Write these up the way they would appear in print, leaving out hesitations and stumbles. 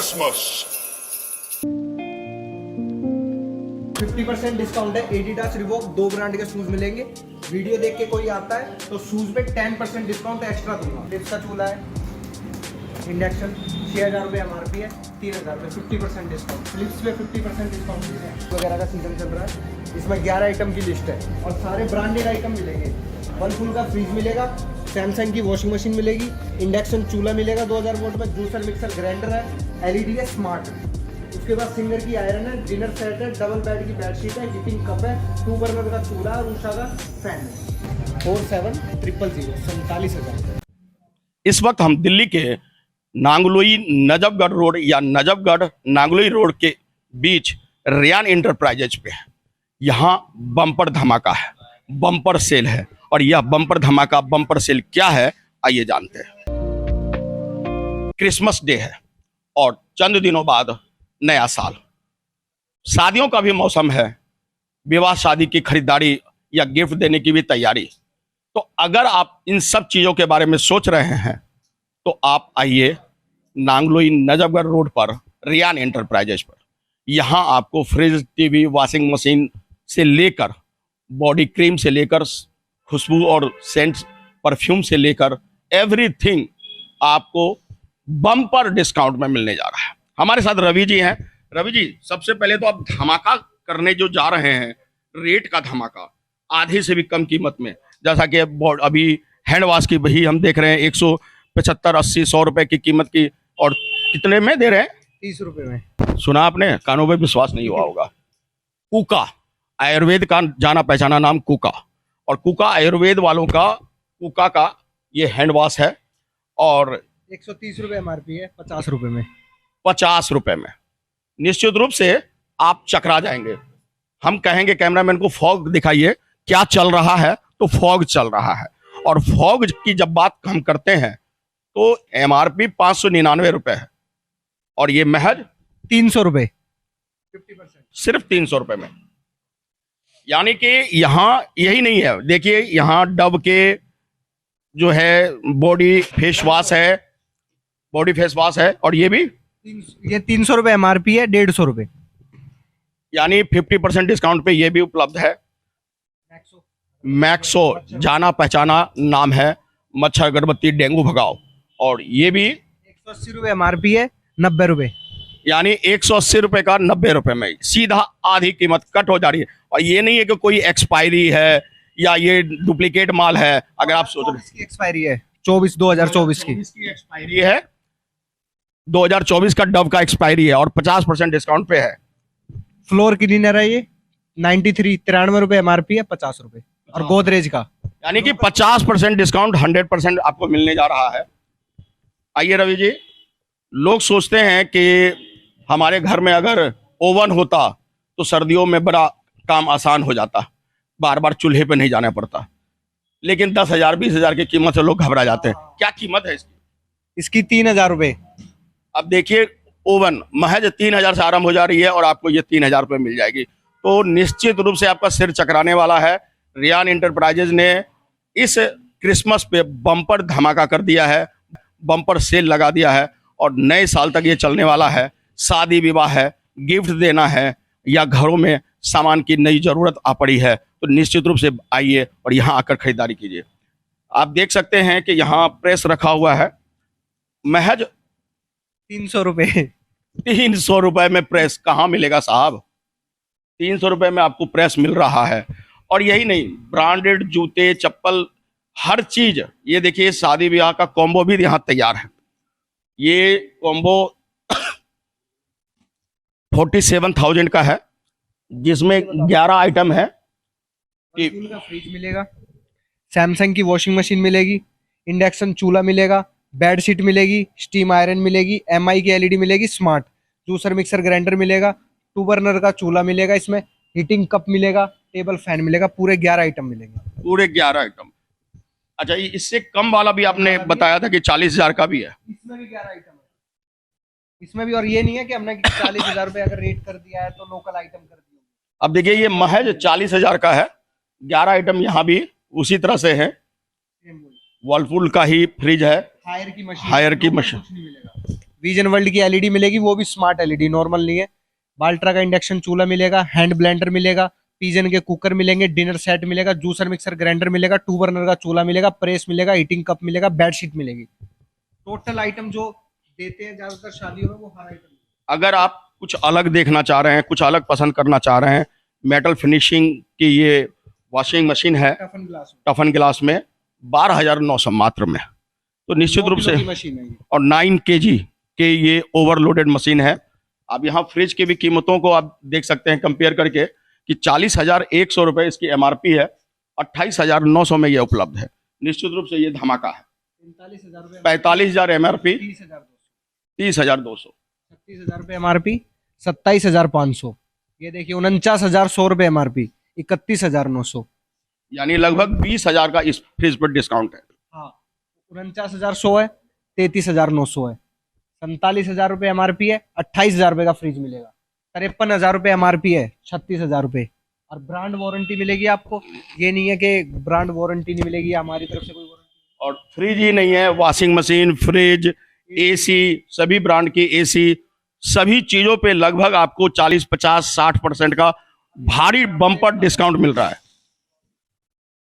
Christmas. 50% discount है। Adidas, Reebok, दो brand के शूज मिलेंगे। वीडियो देख के कोई आता है तो शूज पे 10% डिस्काउंट एक्स्ट्रा दूंगा। लिप्स का चूल्हा है, इंडक्शन, 6000 रुपये MRP है, 3000 रुपये 50% डिस्काउंट। फिलिप्स पे 50% डिस्काउंट दे रहे हैं। वगैरह का सीजन चल रहा है। इसमें 11 आइटम की लिस्ट है और सारे ब्रांडेड आइटम मिलेंगे। वर्लपूल का फ्रिज मिलेगा, सैमसंग की वॉशिंग मशीन मिलेगी, इंडक्शन चूल्हा मिलेगा 2000 वोल्ट में, जूसर मिक्सर ग्राइंडर है, LED है, स्मार्ट है। उसके बाद सिंगर की आयरन है, डिनर सेट है, डबल बेड की बेडशीट है, हीटिंग कप है, 2 बर्नर का चूल्हा और उषा का फैन है। 4700 47,000। इस वक्त हम दिल्ली के नांगलोई नजफगढ़ रोड या नजफगढ़ नांगलोई रोड के बीच रियान इंटरप्राइजेज पे हैं। यहाँ बम्पर धमाका है, बम्पर सेल है, और यह बम्पर धमाका बम्पर सेल क्या है आइए जानते हैं। क्रिसमस डे है और चंद दिनों बाद नया साल, शादियों का भी मौसम है, विवाह शादी की खरीदारी या गिफ्ट देने की भी तैयारी। तो अगर आप इन सब चीज़ों के बारे में सोच रहे हैं तो आप आइए नांगलोई नजफगढ़ रोड पर रियान एंटरप्राइजेज पर। यहाँ आपको फ्रिज, टीवी, वॉशिंग मशीन से लेकर बॉडी क्रीम से लेकर खुशबू और सेंट परफ्यूम से लेकर एवरीथिंग आपको बम्पर डिस्काउंट में मिलने जा रहा है। हमारे साथ रवि जी हैं। रवि जी, सबसे पहले तो आप धमाका करने जो जा रहे हैं, रेट का धमाका, आधे से भी कम कीमत में, जैसा कि अभी हैंड वॉश की वही हम देख रहे हैं 175, 80, 100 रुपए की कीमत की, और कितने में दे रहे हैं? 30 रुपये में। सुना आपने, कानों पे विश्वास नहीं हुआ होगा। कूका, आयुर्वेद का जाना पहचाना नाम कूका, और कूका आयुर्वेद वालों का कूका का ये हैंड वॉश है और 130 रुपये MRP है, 50 रुपये में। 50 रुपए में निश्चित रूप से आप चकरा जाएंगे। हम कहेंगे कैमरामैन को फॉग दिखाइए, क्या चल रहा है, तो फॉग चल रहा है। और फॉग की जब बात हम करते हैं तो MRP 599 रुपए है और ये महज 300 रुपये, 50%। सिर्फ 300 रुपए में। यानी कि यहाँ यही नहीं है, देखिए यहाँ डव के जो है बॉडी फेस वॉश है, बॉडी फेस वॉश है, और ये भी ये 300 रुपये MRP है, 150 रुपये। यानी 50% डिस्काउंट पे ये भी उपलब्ध है। मैक्सो जाना पहचाना नाम है, मच्छर अगरबत्ती डेंगू भगाओ, और ये भी 180 रुपये MRP है, 90 रुपये। यानी 180 रुपए का 90 रुपए में सीधा आधी कीमत कट हो जा रही है। और ये नहीं है कि कोई एक्सपायरी है या ये डुप्लीकेट माल है। अगर आप सोच रहे हैं, इसकी एक्सपायरी है 2024 की एक्सपायरी है, 2024 का डव का एक्सपायरी है और 50% डिस्काउंट पे है। फ्लोर क्लीनर है ये, 93 रुपये MRP है, 50 रुपये। और गोदरेज का यानी कि 50% डिस्काउंट 100% आपको मिलने जा रहा है। आइए रवि जी, लोग सोचते हैं कि हमारे घर में अगर ओवन होता तो सर्दियों में बड़ा काम आसान हो जाता, बार बार चूल्हे पे नहीं जाना पड़ता, लेकिन 10,000 20,000 की कीमत से लोग घबरा जाते हैं। क्या कीमत है इसकी? इसकी 3000 रुपये। अब देखिए, ओवन महज 3000 से आरंभ हो जा रही है और आपको ये 3000 रुपये मिल जाएगी। तो निश्चित रूप से आपका सिर चकराने वाला है। रियान इंटरप्राइजेज ने इस क्रिसमस पे बम्पर धमाका कर दिया है, बम्पर सेल लगा दिया है और नए साल तक ये चलने वाला है। शादी विवाह है, गिफ्ट देना है, या घरों में सामान की नई जरूरत आ पड़ी है, तो निश्चित रूप से आइए और यहाँ आकर खरीदारी कीजिए। आप देख सकते हैं कि यहाँ प्रेस रखा हुआ है, महज 300 रुपये। 300 रुपए में प्रेस कहाँ मिलेगा साहब? 300 रुपए में आपको प्रेस मिल रहा है। और यही नहीं, ब्रांडेड जूते, चप्पल, हर चीज। ये देखिए, शादी ब्याह का कॉम्बो भी यहाँ तैयार है। ये कॉम्बो 47,000 का है, जिसमें 11 आइटम है। वर्लपूल का फ्रिज मिलेगा, सैमसंग की वॉशिंग मशीन मिलेगी, इंडक्शन चूल्हा मिलेगा, बेडशीट मिलेगी, स्टीम आयरन मिलेगी, MI की LED मिलेगी, स्मार्ट जूसर मिक्सर ग्राइंडर मिलेगा, 2 बर्नर का चूल्हा मिलेगा, इसमें हीटिंग कप मिलेगा, टेबल फैन मिलेगा। पूरे 11 आइटम मिलेंगे। पूरे 11 आइटम। अच्छा, इससे कम वाला भी आपने बताया था कि 40,000 का भी है। इसमें भी 11 आइटम है इसमें भी। और ये नहीं है कि हमने 40,000 रुपये अगर रेट कर दिया है तो लोकल आइटम कर दिया। अब देखिए, ये महज 40,000 का है, 11 आइटम यहाँ भी उसी तरह से है। वर्लपूल का ही फ्रिज है, हायर की मशीन, हायर की मशीन। विजन वर्ल्ड की एलईडी मिलेगी, वो भी स्मार्ट एलईडी, नॉर्मल नहीं है। बाल्ट्रा का इंडक्शन चूल्हा मिलेगा, हैंड ब्लेंडर मिलेगा, पिजन के कुकर मिलेंगे, डिनर सेट मिलेगा, जूसर मिक्सर ग्राइंडर मिलेगा, 2 बर्नर का चूल्हा मिलेगा, प्रेस मिलेगा, हीटिंग कप मिलेगा, बेडशीट मिलेगी। टोटल आइटम जो देते हैं ज्यादातर शादियों में वो हर आइटम। अगर आप कुछ अलग देखना चाह रहे हैं, कुछ अलग पसंद करना चाह रहे हैं, मेटल फिनिशिंग की ये वॉशिंग मशीन है टफन ग्लास टफन गिलास में 12,900 मात्र में, तो निश्चित रूप से मशीन है ये। और 9 kg के ये ओवरलोडेड मशीन है। अब यहाँ फ्रिज की भी कीमतों को आप देख सकते हैं कंपेयर करके कि 40,100 रुपये इसकी MRP है, 28,900 में ये उपलब्ध है। निश्चित रूप से ये धमाका है। 45,000 MRP, 30,200, 36,000 रुपये MRP, 27,500। ये देखिए 49,100 रुपये MRP, 31,900। यानी लगभग 20,000 का इस फ्रिज पर डिस्काउंट है। हाँ, 49,100 है, 33,900 है, 47,000 रुपये MRP है, 28,000 रुपये का फ्रिज मिलेगा, 53,000 रुपये MRP है, 36,000 रुपये। और ब्रांड वारंटी मिलेगी आपको, ये नहीं है कि ब्रांड वारंटी नहीं मिलेगी, हमारी तरफ से कोई वारंटी। और फ्रिज ही नहीं है, वॉशिंग मशीन, फ्रिज, AC, सभी ब्रांड की AC, सभी चीजों पे लगभग आपको 40, 50, 60% का भारी बम्पर डिस्काउंट मिल रहा है।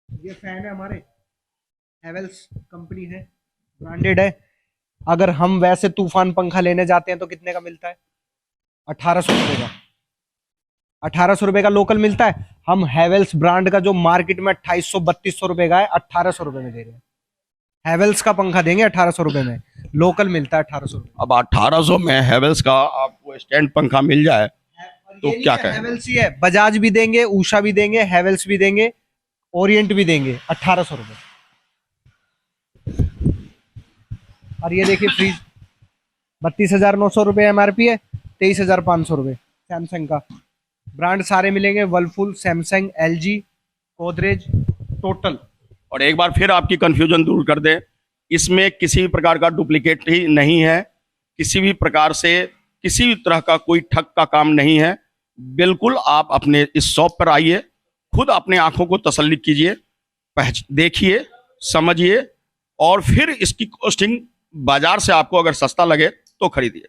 ये फैन है हमारे, हैवेल्स कंपनी है, ब्रांडेड है। अगर हम वैसे तूफान पंखा लेने जाते हैं तो कितने का मिलता है? 1,800 रुपये का। 1,800 रुपये का लोकल मिलता है। हम हैवेल्स ब्रांड का जो मार्केट में 2,500-3,200 रुपये का है, 1,800 रुपये में दे रहे हैं। हैवेल्स का पंखा देंगे 1,800 रुपये में, लोकल मिलता है 1,800 रुपये। अब 1,800 में हैवेल्स का आपको स्टैंड पंखा मिल जाए तो क्या कहें। हैवेल्स ही है, बजाज भी देंगे, उषा भी देंगे, हैवेल्स भी देंगे, ओरिएंट भी देंगे, 1,800 रुपये। और ये देखिए फ्रिज 32,900 रुपये MRP है, 23,500 रुपये। सैमसंग का ब्रांड सारे मिलेंगे, Whirlpool, Samsung, LG, Godrej, total. और एक बार फिर आपकी कंफ्यूजन दूर कर दें, इसमें किसी भी प्रकार का डुप्लीकेट ही नहीं है, किसी भी प्रकार से किसी भी तरह का कोई ठग का काम नहीं है। बिल्कुल आप अपने इस शॉप पर आइए, खुद अपने आंखों को तसल्ली कीजिए, देखिए, समझिए, और फिर इसकी कॉस्टिंग बाजार से आपको अगर सस्ता लगे तो खरीदिए।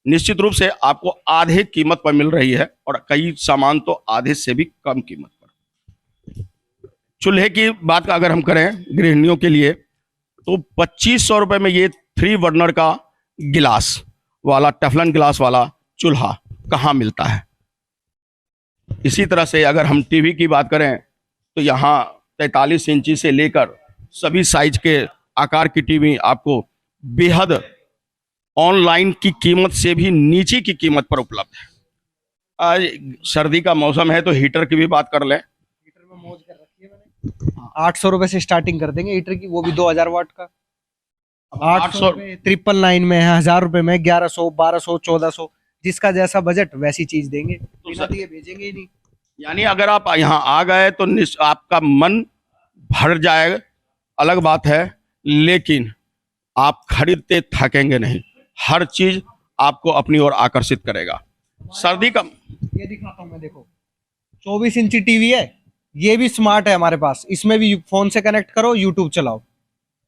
निश्चित रूप से आपको आधे कीमत पर मिल रही है, और कई सामान तो आधे से भी कम कीमत पर। चूल्हे की बात अगर हम करें गृहिणियों के लिए, तो 2,500 रुपये में ये 3 बर्नर का गिलास वाला, टेफलन गिलास वाला चूल्हा कहाँ मिलता है। इसी तरह से अगर हम टीवी की बात करें तो यहाँ 43 इंची से लेकर सभी साइज के आकार की टीवी आपको बेहद ऑनलाइन की कीमत से भी नीचे की कीमत पर उपलब्ध है। आज सर्दी का मौसम है तो हीटर की भी बात कर लें। हीटर में मौज कर रखी है मैंने। 800 रुपये से स्टार्टिंग कर देंगे हीटर की, वो भी 2,000 वाट का। 800 रुपये 999 में है, 1,000 रुपये में, 1,100, 1,200, 1,400, जिसका जैसा बजट वैसी चीज देंगे, बिना दिए भेजेंगे ही नहीं। यानी अगर आप यहाँ आ गए तो आपका मन भर जाएगा, अलग बात है, लेकिन आप खरीदते थकेंगे नहीं। हर चीज आपको अपनी ओर आकर्षित करेगा। सर्दी का ये दिखाता हूं मैं, देखो 24 इंची टीवी है, ये भी स्मार्ट है हमारे पास। इसमें भी फोन से कनेक्ट करो, यूट्यूब चलाओ।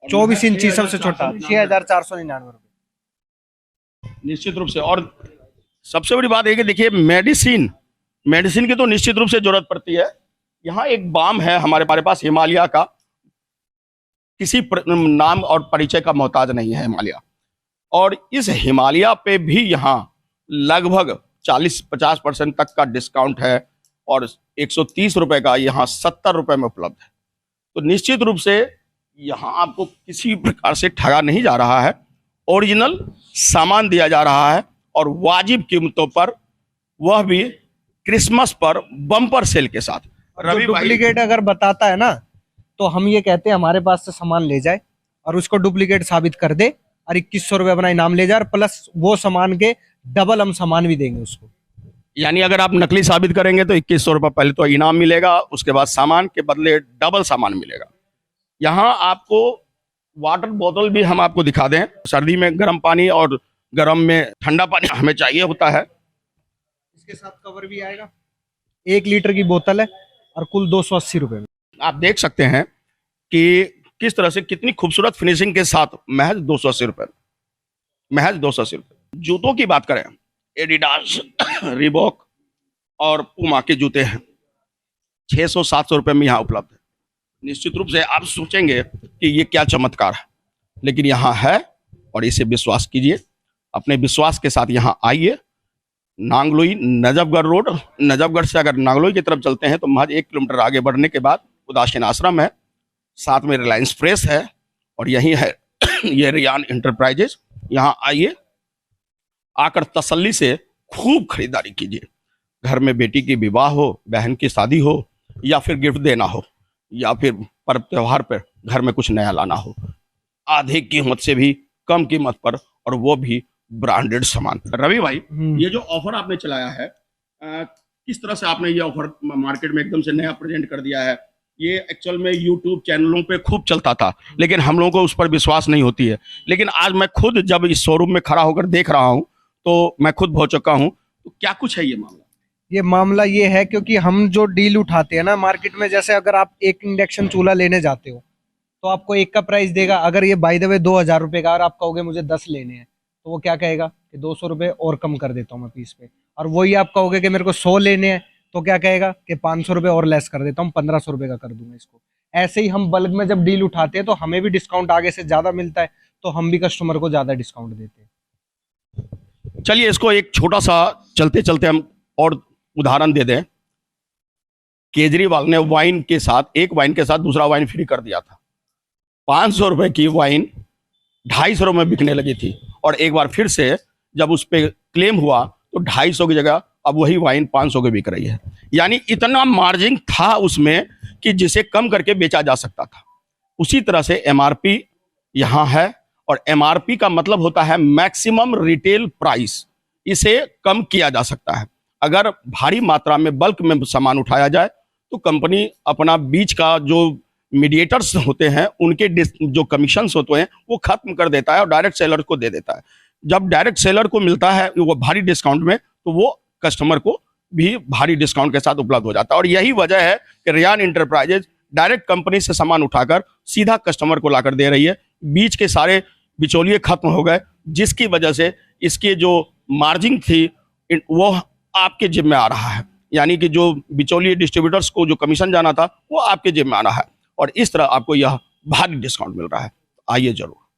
24 इंची सबसे छोटा, 6,499 रुपये। निश्चित रूप से। और सबसे बड़ी बात है कि देखिए मेडिसिन की तो निश्चित रूप से जरूरत पड़ती है। यहाँ एक बाम है हमारे पास हिमालय का, किसी नाम और परिचय का मोहताज नहीं है हिमालय। और इस हिमालय पे भी यहाँ लगभग 40-50% तक का डिस्काउंट है, और 130 रुपए का यहाँ 70 रुपए में उपलब्ध है। तो निश्चित रूप से यहाँ आपको किसी प्रकार से ठगा नहीं जा रहा है, ओरिजिनल सामान दिया जा रहा है, और वाजिब कीमतों पर, वह भी क्रिसमस पर बम्पर सेल के साथ। रवि डुप्लीकेट अगर बताता है ना, तो हम ये कहते हैं हमारे पास से सामान ले जाए और उसको डुप्लीकेट साबित कर दे, और 2,100 रुपये अपना इनाम ले जाए, और प्लस वो सामान के डबल हम सामान भी देंगे उसको। यानी अगर आप नकली साबित करेंगे तो 2,100 रुपये पहले तो इनाम मिलेगा, उसके बाद सामान के बदले डबल सामान मिलेगा। यहाँ आपको वाटर बोतल भी हम आपको दिखा दें। सर्दी में गर्म पानी और गर्म में ठंडा पानी हमें चाहिए होता है। इसके साथ कवर भी आएगा। 1 लीटर की बोतल है और कुल 280 रुपये में। आप देख सकते हैं कि किस तरह से, कितनी खूबसूरत फिनिशिंग के साथ, महज 280 रुपये, महज 280 रुपये। जूतों की बात करें, एडिडास, रिबॉक और पुमा के जूते हैं 600-700 रुपये में यहाँ उपलब्ध है। निश्चित रूप से आप सोचेंगे कि ये क्या चमत्कार है, लेकिन यहाँ है और इसे विश्वास कीजिए। अपने विश्वास के साथ यहाँ आइए। नांगलोई नजफगढ़ रोड, नजफगढ़ से अगर नांगलोई की तरफ चलते हैं तो महज 1 किलोमीटर आगे बढ़ने के बाद उदासीन आश्रम है, साथ में रिलायंस फ्रेश है और यही है ये रियान इंटरप्राइजेज। यहाँ आइए, आकर तसल्ली से खूब खरीदारी कीजिए। घर में बेटी की विवाह हो, बहन की शादी हो, या फिर गिफ्ट देना हो, या फिर पर्व त्योहार पर घर में कुछ नया लाना हो, आधे कीमत से भी कम कीमत पर, और वो भी ब्रांडेड सामान। रवि भाई, ये जो ऑफर आपने चलाया है, किस तरह से आपने ये ऑफर मार्केट में एकदम से नया प्रेजेंट कर दिया है? ये एक्चुअल में यूट्यूब चैनलों पे खूब चलता था, लेकिन हम लोगों को उस पर विश्वास नहीं होती है। लेकिन आज मैं खुद जब इस शोरूम में खड़ा होकर देख रहा हूँ तो मैं खुद हो चुका हूँ। तो क्या कुछ है ये मामला? ये मामला ये है क्योंकि हम जो डील उठाते हैं ना मार्केट में, जैसे अगर आप एक इंडक्शन चूल्हा लेने जाते हो तो आपको एक का प्राइस देगा। अगर ये बाय द वे 2000 रुपये का, और आप कहोगे मुझे 10 लेने हैं, तो वो क्या कहेगा कि 200 रुपये और कम कर देता हूँ मैं पीस पे। और वही आप कहोगे कि मेरे को 100 लेने हैं, तो क्या कहेगा कि 500 रुपये और लेस कर देता हूँ, 1500 रुपये का कर दूंगा इसको। ऐसे ही हम बल्क में जब डील उठाते हैं तो हमें भी डिस्काउंट आगे से ज्यादा मिलता है, तो हम भी कस्टमर को ज्यादा डिस्काउंट देते हैं। चलिए, इसको एक छोटा सा चलते चलते हम और उदाहरण दे दें। केजरीवाल ने वाइन के साथ, एक वाइन के साथ दूसरा वाइन फ्री कर दिया था। 500 रुपए की वाइन 250 रुपये में बिकने लगी थी, और एक बार फिर से जब उस पर क्लेम हुआ तो 250 की जगह अब वही वाइन 500 के बिक रही है। यानी इतना मार्जिन था उसमें कि जिसे कम करके बेचा जा सकता था। उसी तरह से एमआरपी यहाँ है, और एमआरपी का मतलब होता है मैक्सिमम रिटेल प्राइस। इसे कम किया जा सकता है। अगर भारी मात्रा में बल्क में सामान उठाया जाए तो कंपनी अपना बीच का जो मीडिएटर्स होते हैं उनके जो कमीशंस होते हैं वो खत्म कर देता है और डायरेक्ट सेलर को दे देता है। जब डायरेक्ट सेलर को मिलता है वो भारी डिस्काउंट में, तो वो कस्टमर को भी भारी डिस्काउंट के साथ उपलब्ध हो जाता है। और यही वजह है कि रियान इंटरप्राइजेज डायरेक्ट कंपनी से सामान उठाकर सीधा कस्टमर को लाकर दे रही है। बीच के सारे बिचौलिए खत्म हो गए, जिसकी वजह से इसकी जो मार्जिन थी वो आपके जिम्मे में आ रहा है। यानी कि जो बिचौलिए डिस्ट्रीब्यूटर्स को जो कमीशन जाना था वो आपके जिम्मे में आ रहा है, और इस तरह आपको यह भारी डिस्काउंट मिल रहा है। आइए जरूर।